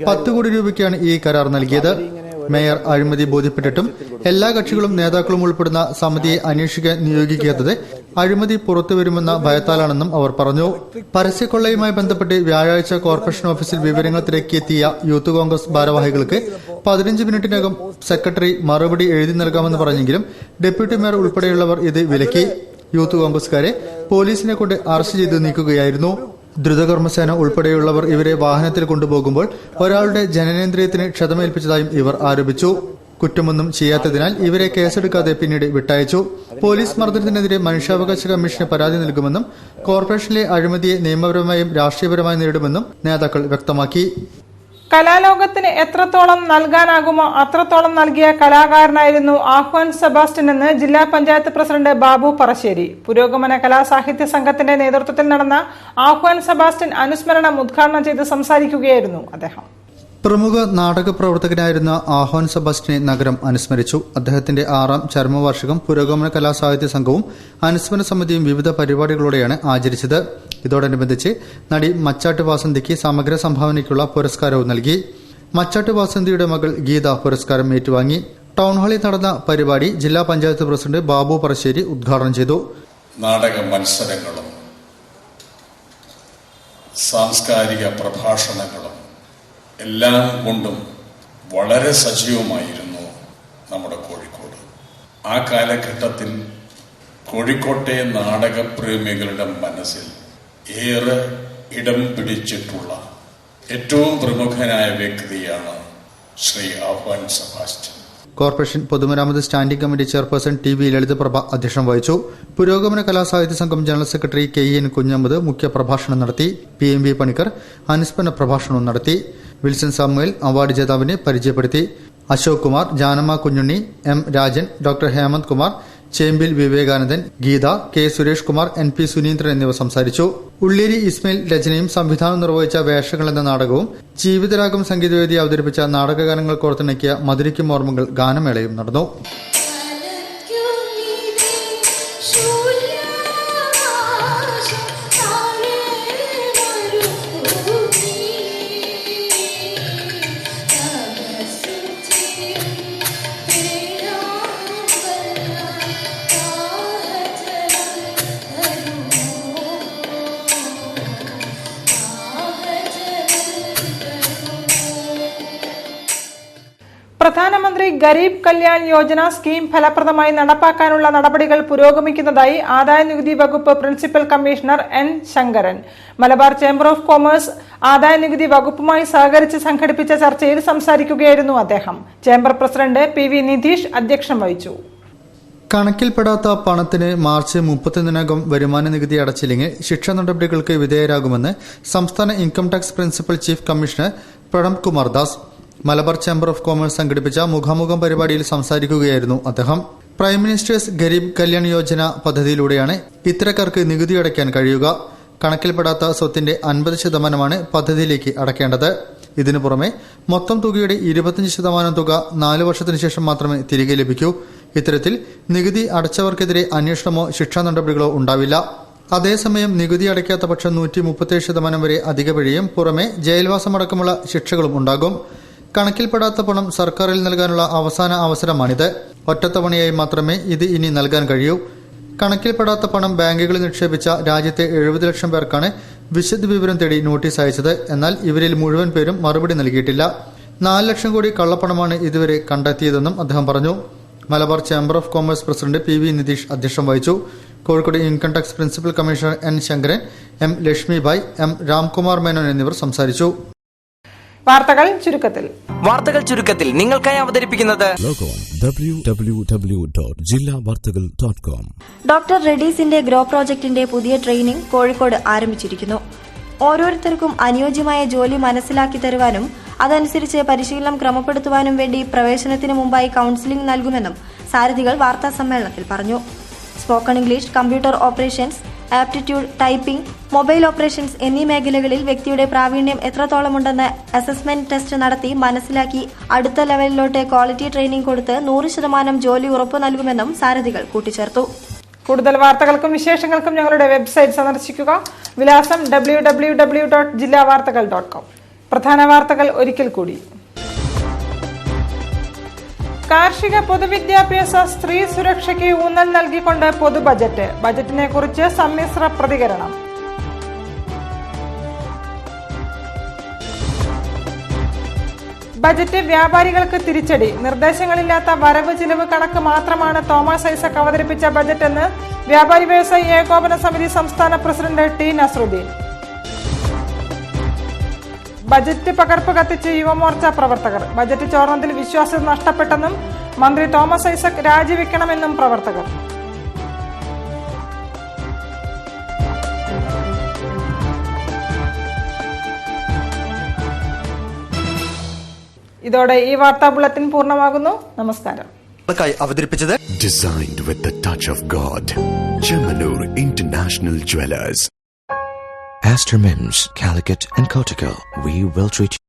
10 കോടി രൂപയ്ക്കാണ് ഈ കരാർ നൽകിയത്. മേയർ അഴിമതി ബോധ്യപ്പെട്ടിട്ടും എല്ലാ കക്ഷികളും നേതാക്കളും ഉൾപ്പെടുന്ന സമിതിയെ അന്വേഷിക്കാൻ നിയോഗിക്കാത്തത് അഴിമതി പുറത്തുവരുമെന്ന ഭയത്താലാണെന്നും അവർ പറഞ്ഞു. പരസ്യക്കൊള്ളയുമായി ബന്ധപ്പെട്ട് വ്യാഴാഴ്ച കോർപ്പറേഷൻ ഓഫീസിൽ വിവരങ്ങൾ തിരക്കിയെത്തിയ യൂത്ത് കോൺഗ്രസ് ഭാരവാഹികൾക്ക് 15 മിനിറ്റിനകം സെക്രട്ടറി മറുപടി എഴുതി നൽകാമെന്ന് പറഞ്ഞെങ്കിലും ഡെപ്യൂട്ടി മേയർ ഉൾപ്പെടെയുള്ളവർ ഇത് വിലക്കി. യൂത്ത് കോൺഗ്രസുകാരെ പോലീസിനെ കൊണ്ട് അറസ്റ്റ് ചെയ്ത് നീക്കുകയായിരുന്നു. ദ്രുതകർമ്മസേന ഉൾപ്പെടെയുള്ളവർ ഇവരെ വാഹനത്തിൽ കൊണ്ടുപോകുമ്പോൾ ഒരാളുടെ ജനനേന്ദ്രിയത്തിന് ക്ഷതമേൽപ്പിച്ചതായും ഇവർ ആരോപിച്ചു. കുറ്റമൊന്നും ചെയ്യാത്തതിനാൽ ഇവരെ കേസെടുക്കാതെ പിന്നീട് വിട്ടയച്ചു. പോലീസ് മർദ്ദനത്തിനെതിരെ മനുഷ്യാവകാശ കമ്മീഷന് പരാതി നൽകുമെന്നും കോർപ്പറേഷനിലെ അഴിമതിയെ നിയമപരമായും രാഷ്ട്രീയപരമായും നേരിടുമെന്നും നേതാക്കൾ വ്യക്തമാക്കി. കലാലോകത്തിന് എത്രത്തോളം നൽകാനാകുമോ അത്രത്തോളം നൽകിയ കലാകാരനായിരുന്നു ആഹ്വാൻ സെബാസ്റ്റ്യൻ എന്ന് ജില്ലാ പഞ്ചായത്ത് പ്രസിഡന്റ് ബാബു പറശ്ശേരി. പുരോഗമന കലാസാഹിത്യ സംഘത്തിന്റെ നേതൃത്വത്തിൽ നടന്ന ആഹ്വാൻ സെബാസ്റ്റ്യൻ അനുസ്മരണം ഉദ്ഘാടനം ചെയ്ത് സംസാരിക്കുകയായിരുന്നു അദ്ദേഹം. പ്രമുഖ നാടക പ്രവർത്തകനായിരുന്ന ആഹ്വാൻ സെബാസ്റ്റ്യനെ നഗരം അനുസ്മരിച്ചു. അദ്ദേഹത്തിന്റെ 6ാം ചരമവാർഷികം പുരോഗമന കലാസാഹിത്യ സംഘവും അനുസ്മരണ സമിതിയും വിവിധ പരിപാടികളോടെയാണ് ആചരിച്ചത്. ഇതോടനുബന്ധിച്ച് നടി മച്ചാട്ട് വാസന്തിക്ക് സമഗ്ര സംഭാവനയ്ക്കുള്ള പുരസ്കാരവും നൽകി. മച്ചാട്ട് വാസന്തിയുടെ മകൾ ഗീത പുരസ്കാരം ഏറ്റുവാങ്ങി. ടൗൺഹാളിൽ നടന്ന പരിപാടി ജില്ലാ പഞ്ചായത്ത് പ്രസിഡന്റ് ബാബു പറശ്ശേരി ഉദ്ഘാടനം ചെയ്തു. നാടക മത്സരങ്ങളും സാംസ്കാരിക പ്രഭാഷണങ്ങളും എല്ലാം കൊണ്ടും വളരെ സജീവമായിരുന്നു നമ്മുടെ കോഴിക്കോട്. ആ കാലഘട്ടത്തിൽ കോഴിക്കോട്ടെ നാടകപ്രേമികളുടെ മനസ്സിൽ ഏറെ ഇടം പിടിച്ചിട്ടുള്ള ഏറ്റവും പ്രമുഖനായ വ്യക്തിയാണ് ശ്രീ ആഹ്വാൻ സെബാസ്റ്റ്യൻ. കോർപ്പറേഷൻ പൊതുമരാമത്ത് സ്റ്റാൻഡിംഗ് കമ്മിറ്റി ചെയർപേഴ്സൺ ടി.വി. ലളിതപ്രഭ അധ്യക്ഷം വഹിച്ചു. പുരോഗമന കലാസാഹിത്യ സംഘം ജനറൽ സെക്രട്ടറി കെ.എൻ. കുഞ്ഞമ്മദ് മുഖ്യപ്രഭാഷണം നടത്തി. പി.എം. പണിക്കർ അനുസ്മരണ പ്രഭാഷണവും നടത്തി. വിൽസൺ സാമുവേൽ അവാർഡ് ജേതാവിനെ പരിചയപ്പെടുത്തി. അശോക് കുമാർ, ജാനമ്മ കുഞ്ഞുണ്ണി, എം. രാജൻ, ഡോക്ടർ ഹേമന്ത് കുമാർ, ചേമ്പിൽ വിവേകാനന്ദൻ, ഗീത, കെ. സുരേഷ് കുമാർ, എൻ.പി. സുനീന്ദ്രൻ എന്നിവർ സംസാരിച്ചു. ഉള്ളേരി ഇസ്മയിൽ രചനയും സംവിധാനം നിർവഹിച്ച വേഷങ്ങൾ എന്ന നാടകവും ജീവിതരാഗം സംഗീതവേദി അവതരിപ്പിച്ച നാടകഗാനങ്ങൾ കോർത്തിണക്കിയ മധുരിക്കും ഓർമ്മകൾ ഗാനമേളയും നടന്നു. പ്രധാനമന്ത്രി ഗരീബ് കല്യാൺ യോജന സ്കീം ഫലപ്രദമായി നടപ്പാക്കാനുള്ള നടപടികൾ പുരോഗമിക്കുന്നതായി ആദായനികുതി വകുപ്പ് principal commissioner N Sankaran. Malabar chamber of commerce ആദായനികുതി വകുപ്പുമായി സഹകരിച്ച് സംഘടിപ്പിച്ച ചർച്ചയിൽ സംസാരിക്കുകയായിരുന്നു അദ്ദേഹം. Chamber president P V. നിധീഷ് അധ്യക്ഷം വഹിച്ചു. കണക്കിൽപ്പെടാത്ത പണത്തിന് മാർച്ച് 31-നകം വരുമാന നികുതി അടച്ചില്ലെങ്കിൽ ശിക്ഷാ നടപടികൾക്ക് വിധേയരാകുമെന്ന് സംസ്ഥാന income tax principal chief commissioner Pranab Kumar Das. Malabar chamber of commerce സംഘടിപ്പിച്ച മുഖാമുഖം പരിപാടിയിൽ സംസാരിക്കുകയായിരുന്നു അദ്ദേഹം. പ്രൈം മിനിസ്റ്റേഴ്സ് ഗരീബ് കല്യാൺ യോജന പദ്ധതിയിലൂടെയാണ് ഇത്തരക്കാർക്ക് നികുതി അടയ്ക്കാൻ കഴിയുക. കണക്കിൽപ്പെടാത്ത സ്വത്തിന്റെ 50% പദ്ധതിയിലേക്ക് അടയ്ക്കേണ്ടത്. ഇതിനു പുറമെ മൊത്തം തുകയുടെ 25% തുക 4 വർഷത്തിനു ശേഷം മാത്രമേ തിരികെ ലഭിക്കൂ. ഇത്തരത്തിൽ നികുതി അടച്ചവർക്കെതിരെ അന്വേഷണമോ ശിക്ഷാ നടപടികളോ ഉണ്ടാവില്ല. അതേസമയം നികുതി അടയ്ക്കാത്ത പക്ഷം 137% വരെ അധിക പിഴയും പുറമെ ജയിൽവാസമടക്കമുള്ള ശിക്ഷകളും ഉണ്ടാകും. കണക്കിൽപ്പെടാത്ത പണം സർക്കാരിൽ നൽകാനുള്ള അവസാന അവസരമാണിത്. ഒറ്റത്തവണയായി മാത്രമേ ഇത് ഇനി നൽകാൻ കഴിയൂ. കണക്കിൽപ്പെടാത്ത പണം ബാങ്കുകളിൽ നിക്ഷേപിച്ച രാജ്യത്തെ 70 ലക്ഷം പേർക്കാണ് വിശദ വിവരം തേടി നോട്ടീസ് അയച്ചത്. എന്നാൽ ഇവരിൽ മുഴുവൻ പേരും മറുപടി നൽകിയിട്ടില്ല. 4 ലക്ഷം കോടി കള്ളപ്പണമാണ് ഇതുവരെ കണ്ടെത്തിയതെന്നും അദ്ദേഹം പറഞ്ഞു. Malabar chamber of commerce president P V. Nidheesh അധ്യക്ഷം വഹിച്ചു. Kozhikode income tax principal commissioner N Sankaran, M. Lakshmibai, M. Ramkumar Menon എന്നിവർ സംസാരിച്ചു. വാർത്തകൾ ചുരുക്കത്തിൽ നിങ്ങൾക്കായി അവതരിപ്പിക്കുന്നത് www.jillavartagal.com. ഡോക്ടർ റെഡീസിന്റെ ഗ്രോ പ്രോജക്ടിന്റെ പുതിയ ട്രെയിനിംഗ് കോഴിക്കോട് ആരംഭിച്ചിരിക്കുന്നു. ഓരോരുത്തർക്കും അനുയോജ്യമായ ജോലി മനസ്സിലാക്കി തരുവാനും അതനുസരിച്ച് പരിശീലനം ക്രമപ്പെടുത്തുവാനും വേണ്ടി പ്രവേശനത്തിന് മുമ്പായി കൌൺസിലിംഗ് നൽകുമെന്നും സാരഥികൾ വാർത്താ സമ്മേളനത്തിൽ പറഞ്ഞു. Spoken English, computer operations, aptitude, typing, mobile operations എന്നീ മേഖലകളിൽ വ്യക്തിയുടെ പ്രാവീണ്യം എത്രത്തോളമുണ്ടെന്ന് അസസ്മെന്റ് ടെസ്റ്റ് നടത്തി മനസ്സിലാക്കി അടുത്ത ലെവലിലോട്ട് ക്വാളിറ്റി ട്രെയിനിംഗ് കൊടുത്ത് 100% ജോലി ഉറപ്പു നൽകുമെന്നും സാരഥികൾ കൂട്ടിച്ചേർത്തു. കൂടുതൽ വാർത്തകൾക്കും വിശേഷങ്ങൾക്കും ഞങ്ങളുടെ വെബ്സൈറ്റ് സന്ദർശിക്കുക. വിലാസം www.jillavartagal.com. പ്രധാന വാർത്തകൾ ഒരിക്കൽ കൂടി. കാർഷിക പൊതുവിദ്യാഭ്യാസ സ്ത്രീ സുരക്ഷയ്ക്ക് ഊന്നൽ നൽകിക്കൊണ്ട് പൊതുബജറ്റ്. ബജറ്റിനെ കുറിച്ച് സമ്മിശ്ര പ്രതികരണം. ബജറ്റ് വ്യാപാരികൾക്ക് തിരിച്ചടി. നിർദ്ദേശങ്ങളില്ലാത്ത വരവ് ചിലവ് കണക്ക് മാത്രമാണ് തോമസ് ഐസക് അവതരിപ്പിച്ച ബജറ്റെന്ന് വ്യാപാരി വ്യവസായി ഏകോപന സമിതി സംസ്ഥാന പ്രസിഡന്റ് ടി നസ്രുദ്ദീൻ. ബജറ്റ് പകർപ്പ് കത്തിച്ച് യുവമോർച്ച പ്രവർത്തകർ. ബജറ്റ് ചോർന്നതിൽ വിശ്വാസ്യത നഷ്ടപ്പെട്ടെന്നും മന്ത്രി തോമസ് ഐസക് രാജിവെക്കണമെന്നും പ്രവർത്തകർ. ഇതോടെ ഈ വാർത്താ ബുള്ളറ്റിൻ പൂർണ്ണമാകുന്നു. നമസ്കാരം. അവതരിപ്പിച്ചത് Designed with the touch of God. Chemanur International Jewelers. Astor Mims, Calicut and Kotico. We will treat you